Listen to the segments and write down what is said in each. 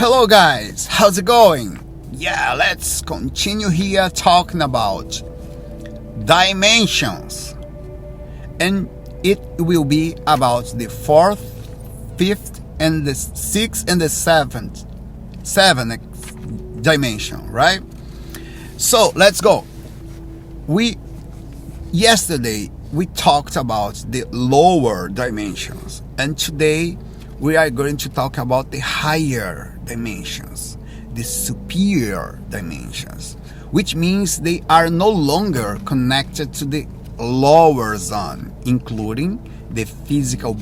Hello guys, how's it going? Yeah, let's continue here talking about dimensions. And it will be about the fourth, fifth, and the sixth and the seventh dimension, right? So let's go. Yesterday we talked about the lower dimensions, and today we are going to talk about the higher dimensions, the superior dimensions, which means they are no longer connected to the lower zone, including the physical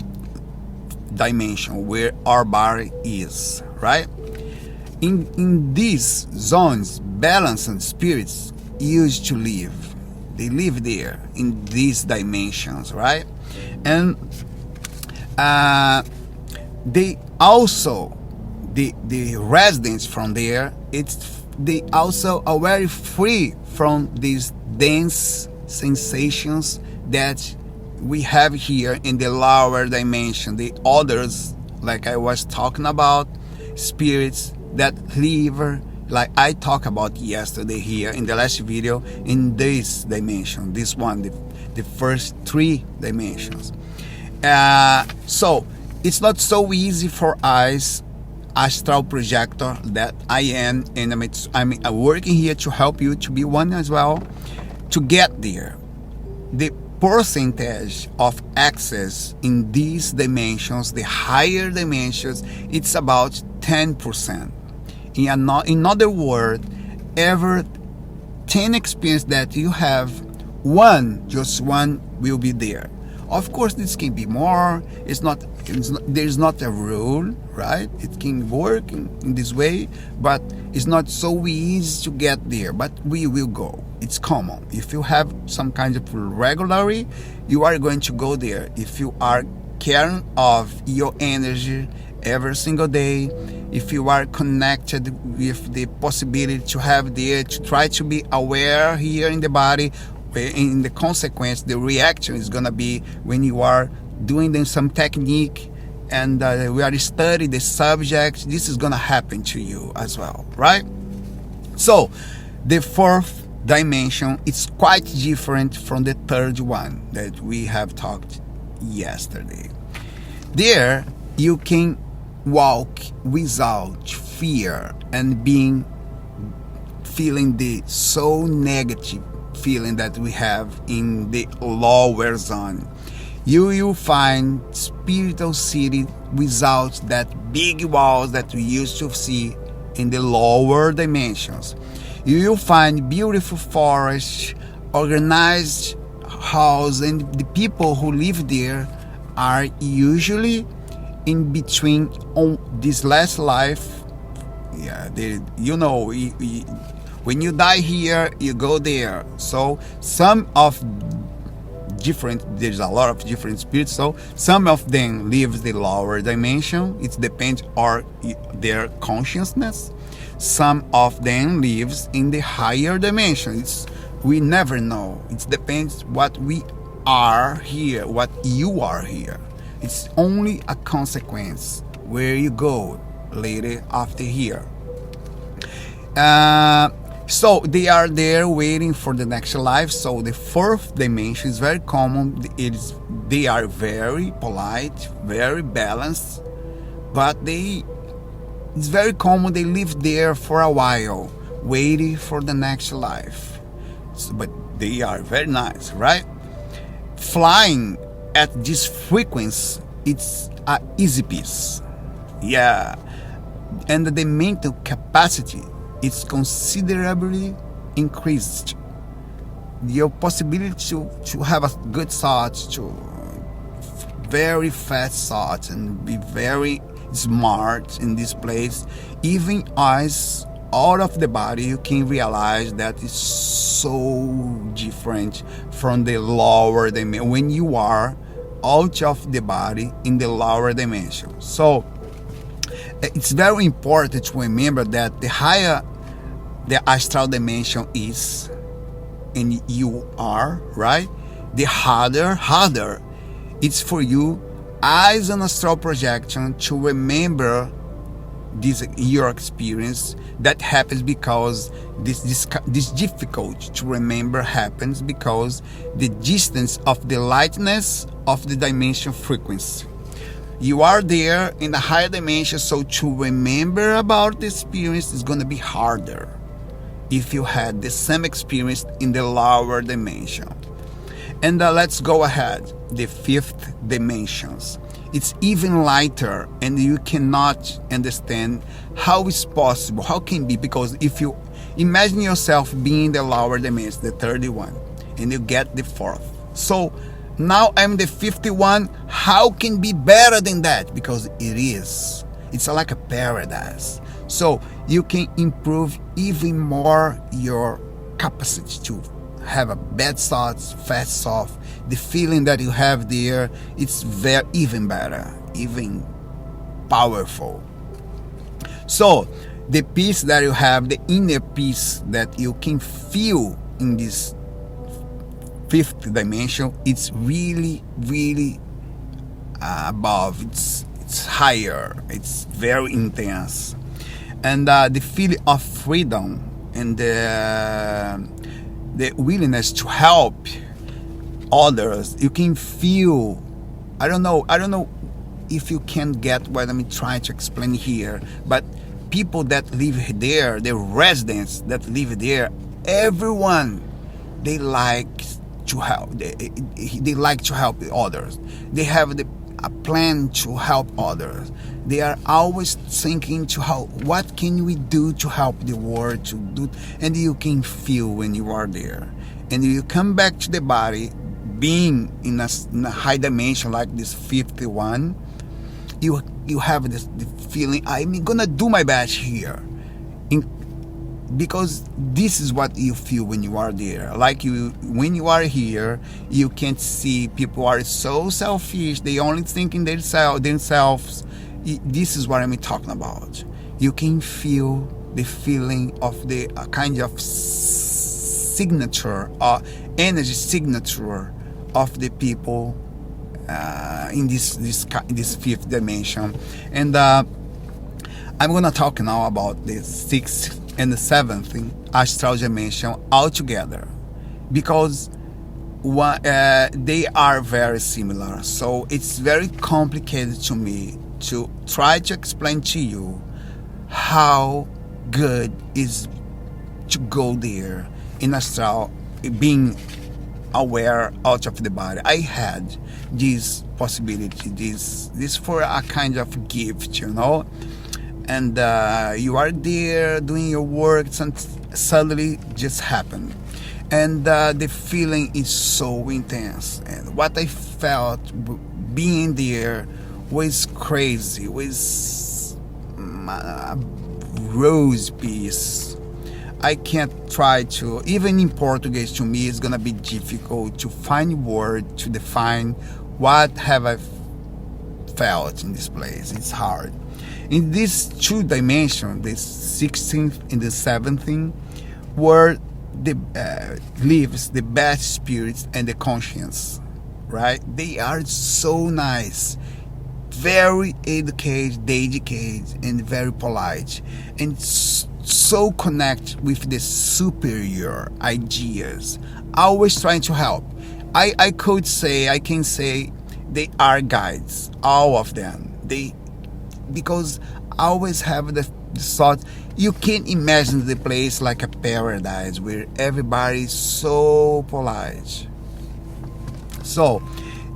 dimension where our body is, right? In these zones, balanced spirits used to live. They live there in these dimensions, right? And they also, the residents from there, they also are very free from these dense sensations that we have here in the lower dimension. The others, like I was talking about, spirits that live, like I talked about yesterday here in the last video, in this dimension, this one, the first three dimensions. So it's not so easy for us, astral projector that I am, and I'm working here to help you to be one as well, to get there. The percentage of access in these dimensions, the higher dimensions, it's about 10%. In other words, every 10 experience that you have, just one will be there. Of course, this can be more. There's not a rule, right? It can work in this way, but it's not so easy to get there. But we will go. It's common. If you have some kind of regularity, you are going to go there. If you are caring of your energy every single day, if you are connected with the possibility to have there, to try to be aware here in the body, in the consequence, the reaction is going to be when you are doing some technique and we are studying the subject, this is going to happen to you as well, right? So the fourth dimension is quite different from the third one that we have talked yesterday. There you can walk without fear and feeling the so negative feeling that we have in the lower zone. You will find spiritual city without that big walls that we used to see in the lower dimensions. You will find beautiful forests, organized house, and the people who live there are usually in between on this last life. Yeah, when you die here, you go there. So there's a lot of different spirits. So some of them live the lower dimension. It depends on their consciousness. Some of them lives in the higher dimension. We never know. It depends what we are here, what you are here. It's only a consequence where you go later after here. So they are there waiting for the next life. So the fourth dimension is very common. They are very polite, very balanced, but it's very common they live there for a while, waiting for the next life. But they are very nice, right? Flying at this frequency, it's an easy piece. Yeah. And the mental capacity, it's considerably increased. Your possibility to have a good thought, to very fast thoughts, and be very smart in this place, even as out of the body, you can realize that it's so different from the lower dimension when you are out of the body in the lower dimension. So it's very important to remember that the higher the astral dimension is, and you are, right, the harder it's for you as an astral projection to remember this your experience that happens because this difficult to remember happens because the distance of the lightness of the dimension frequency. You are there in the higher dimension, so to remember about the experience is going to be harder if you had the same experience in the lower dimension. And let's go ahead. The fifth dimensions. It's even lighter, and you cannot understand how it's possible, how can be, because if you imagine yourself being the lower dimension, the 31, and you get the fourth. So now I'm the 51. How can be better than that? Because it is. It's like a paradise. So you can improve even more your capacity to have a bad thoughts, fast off. The feeling that you have there, it's very even better, even powerful. So the peace that you have, the inner peace that you can feel in this fifth dimension, it's really, really above. It's higher. It's very intense, and the feeling of freedom and the willingness to help others, you can feel. I don't know if you can get what I'm trying to explain here, but people that live there, the residents that live there, everyone, they like to help. They like to help others. They have a plan to help others. They are always thinking to how, what can we do to help the world to do, and you can feel when you are there, and you come back to the body, being in a high dimension like this 51. You have the feeling, I'm gonna do my best here, because this is what you feel when you are there. Like when you are here, you can't see people are so selfish. They only thinking themselves. This is what I'm talking about. You can feel the feeling of the kind of signature or energy signature of the people in this fifth dimension. And I'm gonna talk now about the sixth and the seventh astral dimension all together, because they are very similar. So it's very complicated to me to try to explain to you how good is to go there in astral, being aware out of the body. I had this possibility, this for a kind of gift, and you are there doing your work, and suddenly just happened, and the feeling is so intense, and what I felt being there was crazy, was rose peace. I can't try to, even in Portuguese, to me it's gonna be difficult to find word to define what have I felt in this place. It's hard. In these two dimensions, the 16th and the 17th, where lives the best spirits and the conscience, right? They are so nice, very dedicated, and very polite, and so connect with the superior ideas, always trying to help. I can say they are guides, all of them. Because I always have the thought, you can imagine the place like a paradise where everybody is so polite. So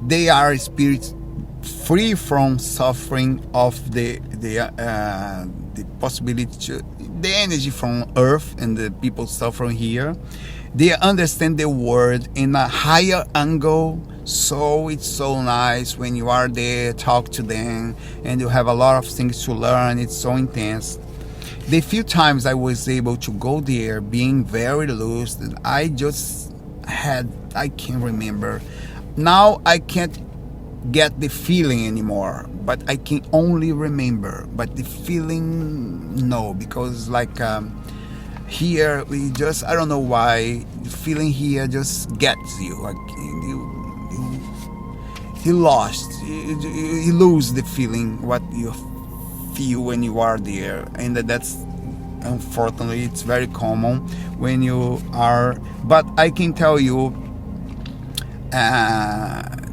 they are spirits free from suffering of the possibility to the energy from earth and the people suffering here. They understand the world in a higher angle, so it's so nice when you are there, talk to them, and you have a lot of things to learn. It's so intense. The few times I was able to go there, being very loose, I can't remember. Now I can't get the feeling anymore, but I can only remember. But the feeling, no, because here we just, I don't know why, the feeling here just gets you. Like you lost, you lose the feeling what you feel when you are there, and that's unfortunately it's very common when you are. But I can tell you,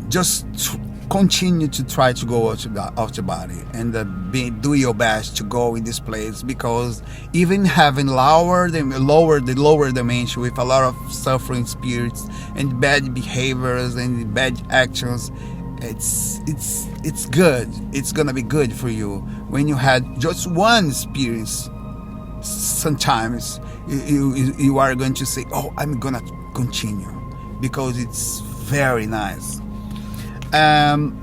just continue to try to go out your body, and do your best to go in this place, because even having lower dimension with a lot of suffering spirits and bad behaviors and bad actions, it's good. It's gonna be good for you when you had just one experience. Sometimes you are going to say, oh, I'm gonna continue, because it's very nice. And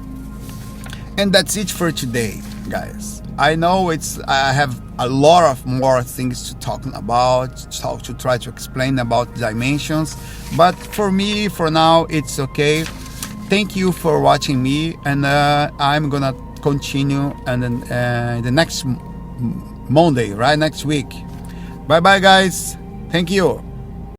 that's it for today, guys. I know I have a lot of more things to to try to explain about dimensions, but for me, for now, it's okay. Thank you for watching me, and I'm gonna continue, and then the next Monday, right, next week. Bye bye, guys. Thank you.